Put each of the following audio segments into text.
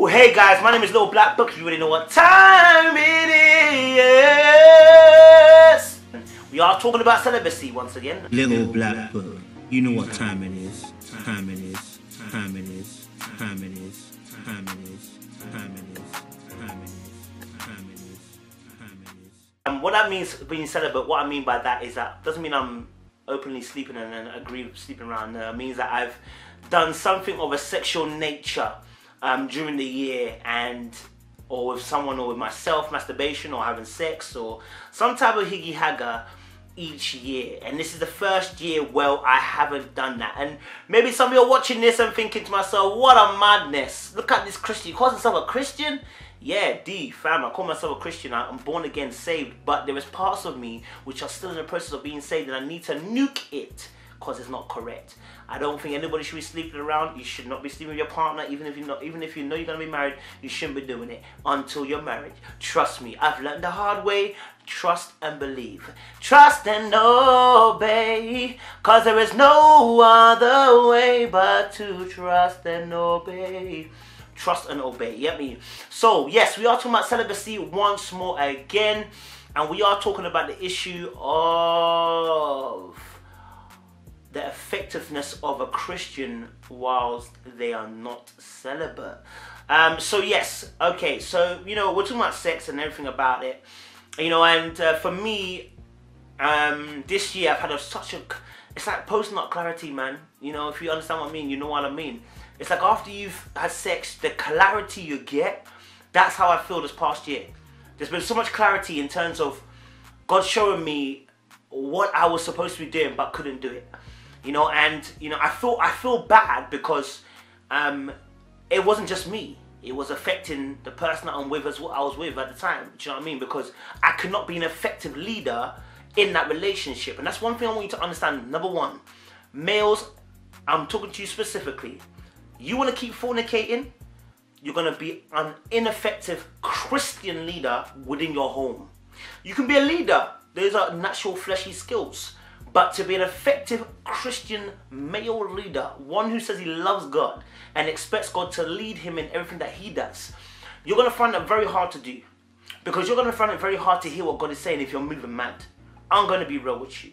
Woo! Hey guys, my name is Little Black Book. You already know what time it is. We are talking about celibacy once again. Little Black Book. You know what time it is. Time it is. Time it is. Time it is. Time it is. Time it is. Time it is. Time it is. Time it is. What that means being celibate, what I mean by that is that doesn't mean I'm openly sleeping and then agree with sleeping around. It means that I've done something of a sexual nature during the year, or with someone, or with myself, masturbation or having sex or some type of higgy hagger each year. And this is the first year where I haven't done that. And maybe some of you are watching this and thinking to myself, what a madness, look at this Christian, he calls himself a Christian? Yeah, fam, I call myself a Christian. I'm born again, saved, but there is parts of me which are still in the process of being saved, and I need to nuke it because it's not correct. I don't think anybody should be sleeping around. You should not be sleeping with your partner, even if you know you're gonna be married. You shouldn't be doing it until you're married. Trust me, I've learned the hard way. Trust and believe. Trust and obey, cause there is no other way but to trust and obey. Trust and obey, you get me? So yes, we are talking about celibacy once more again, and we are talking about the issue of the effectiveness of a Christian whilst they are not celibate. So yes, okay, so you know, we're talking about sex and everything about it, you know, and for me, this year I've had such a, it's like post-nut clarity, man. You know, if you understand what I mean, you know what I mean. It's like after you've had sex, the clarity you get, that's how I feel this past year. There's been so much clarity in terms of God showing me what I was supposed to be doing but couldn't do it. You know, and you know, I feel bad because it wasn't just me. It was affecting the person that I was with at the time. Do you know what I mean? Because I could not be an effective leader in that relationship. And that's one thing I want you to understand. Number one, males, I'm talking to you specifically. You want to keep fornicating, you're going to be an ineffective Christian leader within your home. You can be a leader. Those are natural fleshy skills. But to be an effective Christian male leader, one who says he loves God and expects God to lead him in everything that he does, you're going to find that very hard to do. Because you're going to find it very hard to hear what God is saying if you're moving mad. I'm going to be real with you.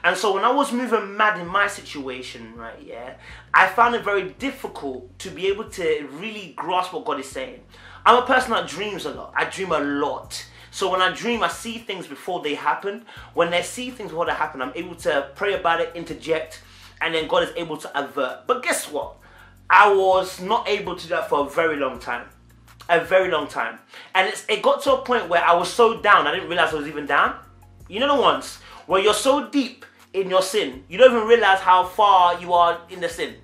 And so when I was moving mad in my situation, right, yeah, I found it very difficult to be able to really grasp what God is saying. I'm a person that dreams a lot. I dream a lot. So when I dream, I see things before they happen. When I see things before they happen, I'm able to pray about it, interject, and then God is able to avert. But guess what? I was not able to do that for a very long time. A very long time. And it got to a point where I was so down, I didn't realize I was even down. You know the ones where you're so deep in your sin, you don't even realize how far you are in the sin.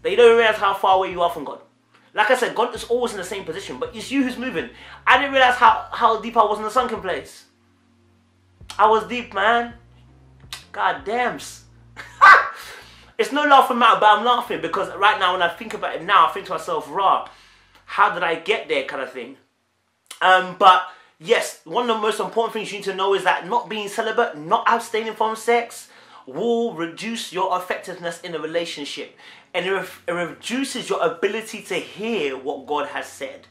That you don't even realize how far away you are from God. Like I said, God is always in the same position, but it's you who's moving. I didn't realize how deep I was in the sunken place. I was deep, man. God damn. It's no laughing matter, but I'm laughing because right now when I think about it now, I think to myself, rah, how did I get there kind of thing. But yes, one of the most important things you need to know is that not being celibate, not abstaining from sex, will reduce your effectiveness in a relationship. And it reduces your ability to hear what God has said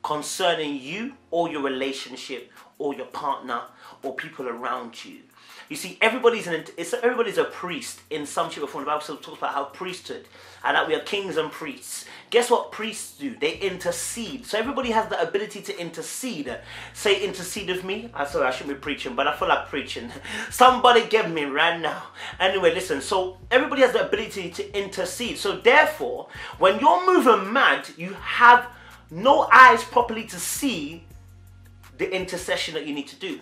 concerning you or your relationship or your partner or people around you. You see, everybody's a priest in some shape or form. The Bible talks about how priesthood and that we are kings and priests. Guess what priests do? They intercede. So everybody has the ability to intercede. Say intercede with me. I'm sorry, I shouldn't be preaching, but I feel like preaching. Somebody get me right now. Anyway, listen. So everybody has the ability to intercede. So therefore, when you're moving mad, you have no eyes properly to see the intercession that you need to do.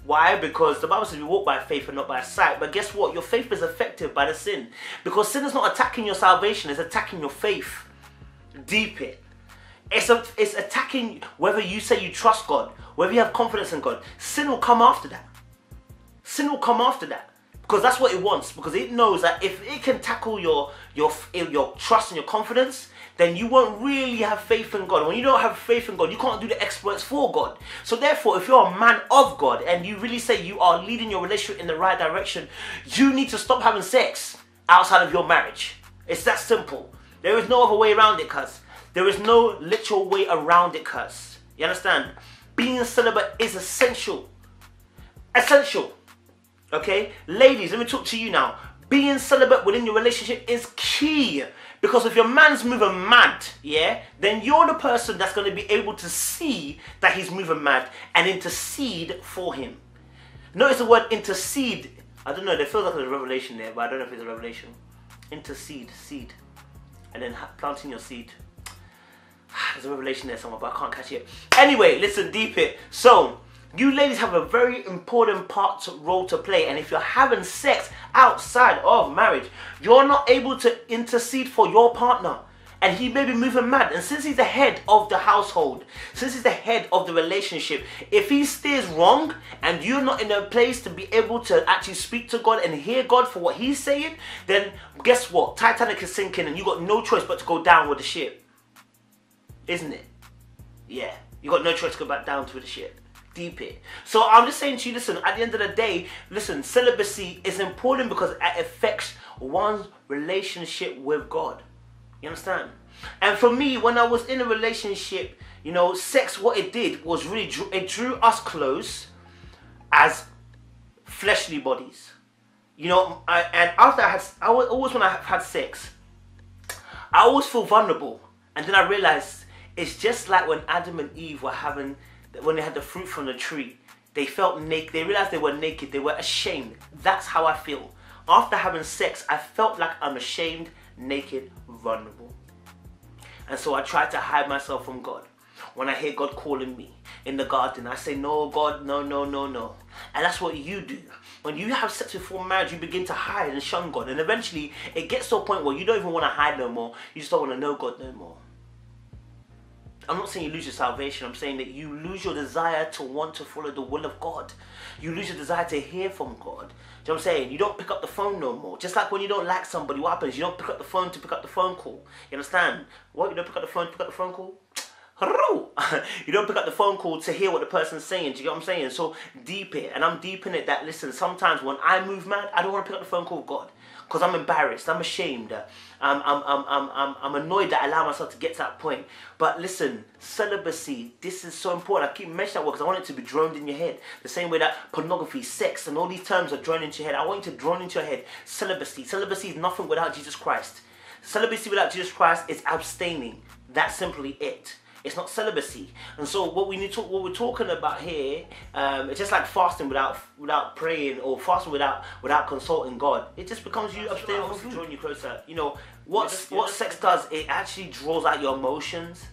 Why? Because the Bible says we walk by faith and not by sight. But guess what? Your faith is affected by the sin. Because sin is not attacking your salvation, it's attacking your faith. Deep it. It's attacking whether you say you trust God, whether you have confidence in God. Sin will come after that. Sin will come after that. Because that's what it wants. Because it knows that if it can tackle your trust and your confidence, then you won't really have faith in God. When you don't have faith in God, you can't do the exploits for God. So therefore, if you're a man of God and you really say you are leading your relationship in the right direction, you need to stop having sex outside of your marriage. It's that simple. There is no other way around it, cuz. There is no literal way around it, cuz. You understand? Being celibate is essential. Essential. Okay? Ladies, let me talk to you now. Being celibate within your relationship is key. Because if your man's moving mad, yeah, then you're the person that's going to be able to see that he's moving mad and intercede for him. Notice the word intercede. I don't know, there feels like there's a revelation there, but I don't know if it's a revelation. Intercede, seed. And then planting your seed. There's a revelation there somewhere, but I can't catch it. Anyway, listen, deep it. So, you ladies have a very important role to play, and if you're having sex outside of marriage, you're not able to intercede for your partner, and he may be moving mad. And since he's the head of the household, since he's the head of the relationship, if he steers wrong and you're not in a place to be able to actually speak to God and hear God for what he's saying, then guess what? Titanic is sinking, and you got no choice but to go down with the ship, isn't it? Yeah, you got no choice to go back down to the ship. Deep it. So I'm just saying to you, listen, at the end of the day, listen, celibacy is important because it affects one's relationship with God. You understand? And for me, when I was in a relationship, you know, sex, what it did was really, it drew us close as fleshly bodies. You know, and after always when I had sex, I always feel vulnerable. And then I realized it's just like when Adam and Eve were having, when they had the fruit from the tree, they felt naked. They realized they were naked. They were ashamed. That's how I feel. After having sex, I felt like I'm ashamed, naked, vulnerable. And so I tried to hide myself from God. When I hear God calling me in the garden, I say, no, God, no, no, no, no. And that's what you do. When you have sex before marriage, you begin to hide and shun God. And eventually, it gets to a point where you don't even want to hide no more. You just don't want to know God no more. I'm not saying you lose your salvation. I'm saying that you lose your desire to want to follow the will of God. You lose your desire to hear from God. Do you know what I'm saying? You don't pick up the phone no more. Just like when you don't like somebody, what happens? You don't pick up the phone to pick up the phone call. You understand? What? You don't pick up the phone to pick up the phone call? You don't pick up the phone call to hear what the person's saying. Do you get what I'm saying? So deep it. And I'm deep in it that, listen, sometimes when I move mad, I don't want to pick up the phone call with God. Because I'm embarrassed, I'm ashamed, I'm annoyed that I allow myself to get to that point. But listen, celibacy, this is so important. I keep mentioning that word because I want it to be droned in your head. The same way that pornography, sex, and all these terms are droned into your head. I want you to drone into your head celibacy. Celibacy is nothing without Jesus Christ. Celibacy without Jesus Christ is abstaining. That's simply it. It's not celibacy. And so what we're talking about here, it's just like fasting without praying, or fasting without consulting God. It just becomes you abstaining from food. Drawing you closer. You know what sex does? It actually draws out your emotions,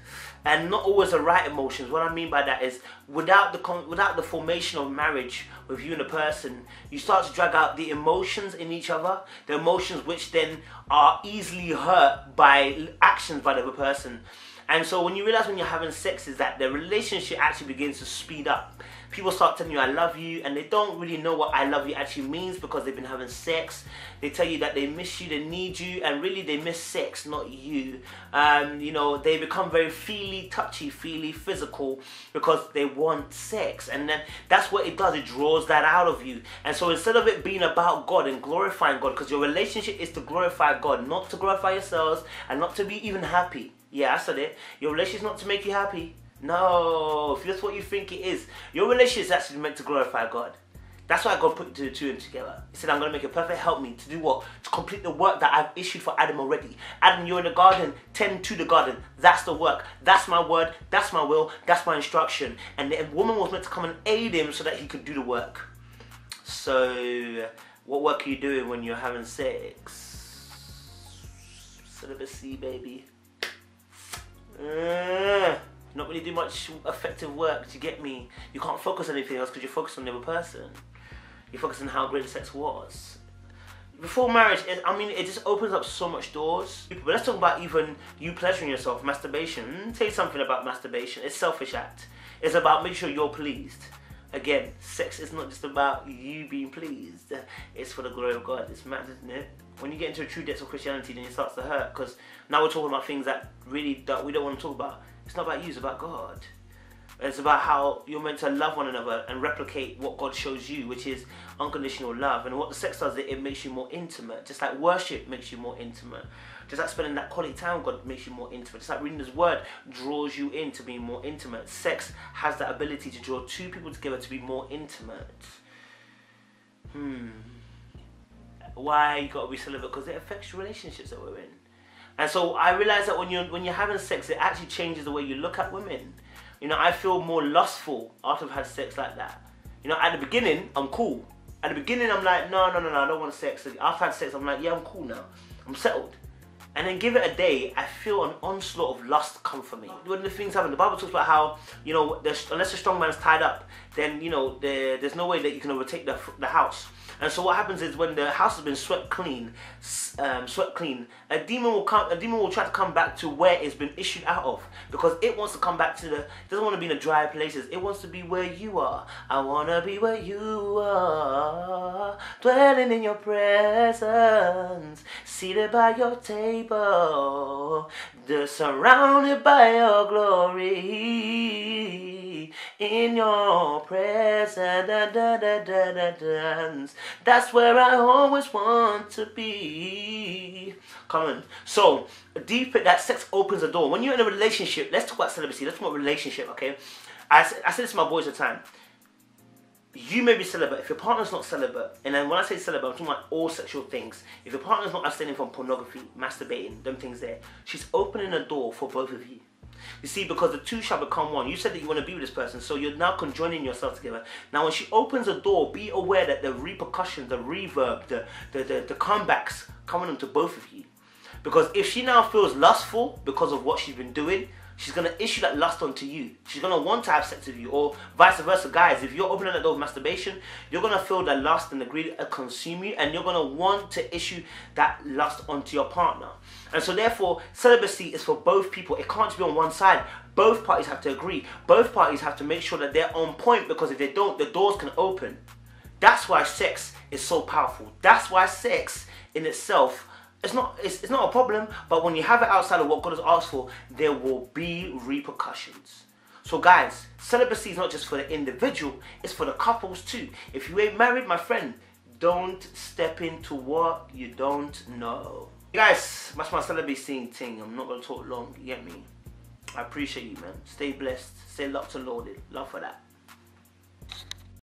and not always the right emotions. What I mean by that is without the formation of marriage with you and a person, you start to drag out the emotions in each other, the emotions which then are easily hurt by actions by the other person. And so when you realize when you're having sex is that the relationship actually begins to speed up. People start telling you I love you, and they don't really know what I love you actually means because they've been having sex. They tell you that they miss you, they need you, and really they miss sex, not you. You know, they become very feely, touchy-feely, physical because they want sex. And then that's what it does, it draws that out of you. And so instead of it being about God and glorifying God, because your relationship is to glorify God, not to glorify yourselves and not to be even happy. Yeah, I said it. Your relationship is not to make you happy. No, if that's what you think it is. Your relationship is actually meant to glorify God. That's why God put the two together. He said, I'm going to make a perfect helpmeet to do what? To complete the work that I've issued for Adam already. Adam, you're in the garden. Tend to the garden. That's the work. That's my word. That's my will. That's my instruction. And the woman was meant to come and aid him so that he could do the work. So, what work are you doing when you're having sex? Celibacy, baby. Not really do much effective work to get me. You can't focus on anything else because you're focused on the other person. You're focused on how great the sex was. Before marriage, it just opens up so much doors. But let's talk about even you pleasuring yourself, masturbation. Let me tell you something about masturbation. It's a selfish act. It's about making sure you're pleased. Again, sex is not just about you being pleased. It's for the glory of God. It's mad, isn't it? When you get into a true depth of Christianity, then it starts to hurt because now we're talking about things that we don't want to talk about. It's not about you, it's about God. It's about how you're meant to love one another and replicate what God shows you, which is unconditional love. And what the sex does, it makes you more intimate. Just like worship makes you more intimate. Just like spending that quality time with God makes you more intimate. Just like reading His Word draws you in to being more intimate. Sex has that ability to draw two people together to be more intimate. Why you gotta be celibate? Because it affects relationships that we're in. And so I realize that when you're having sex, it actually changes the way you look at women. You know, I feel more lustful after I've had sex like that. You know, at the beginning, I'm cool. At the beginning, I'm like, no, I don't want sex. After I've had sex, I'm like, yeah, I'm cool now. I'm settled. And then give it a day, I feel an onslaught of lust come for me. One of the things happen, the Bible talks about how, you know, unless a strong man's tied up, then, you know, there's no way that you can overtake the house. And so what happens is when the house has been swept clean, a demon will try to come back to where it's been issued out of, because it wants to come back to it doesn't want to be in the dry places. It wants to be where you are. I want to be where you are, dwelling in your presence, seated by your table, surrounded by your glory, in your presence. That's where I always want to be. Come on. So, that sex opens the door. When you're in a relationship, let's talk about celibacy. Let's talk about relationship, okay? I say this to my boys all the time. You may be celibate. If your partner's not celibate, and then when I say celibate, I'm talking about all sexual things. If your partner's not abstaining from pornography, masturbating, them things there, she's opening a door for both of you. You see, because the two shall become one. You said that you want to be with this person, so you're now conjoining yourself together. Now, when she opens a door, be aware that the repercussions, the reverb, the comebacks coming onto both of you. Because if she now feels lustful because of what she's been doing, she's going to issue that lust onto you. She's going to want to have sex with you, or vice versa. Guys, if you're opening the door of masturbation, you're going to feel that lust and the greed consume you, and you're going to want to issue that lust onto your partner. And so therefore, celibacy is for both people. It can't just be on one side. Both parties have to agree. Both parties have to make sure that they're on point, because if they don't, the doors can open. That's why sex is so powerful. That's why sex in itself, it's not a problem, but when you have it outside of what God has asked for, there will be repercussions. So guys, celibacy is not just for the individual, it's for the couples too. If you ain't married, my friend, don't step into what you don't know. Guys, that's my celibacy thing. I'm not going to talk long, you get me? I appreciate you, man. Stay blessed, stay locked and loaded. Love for that.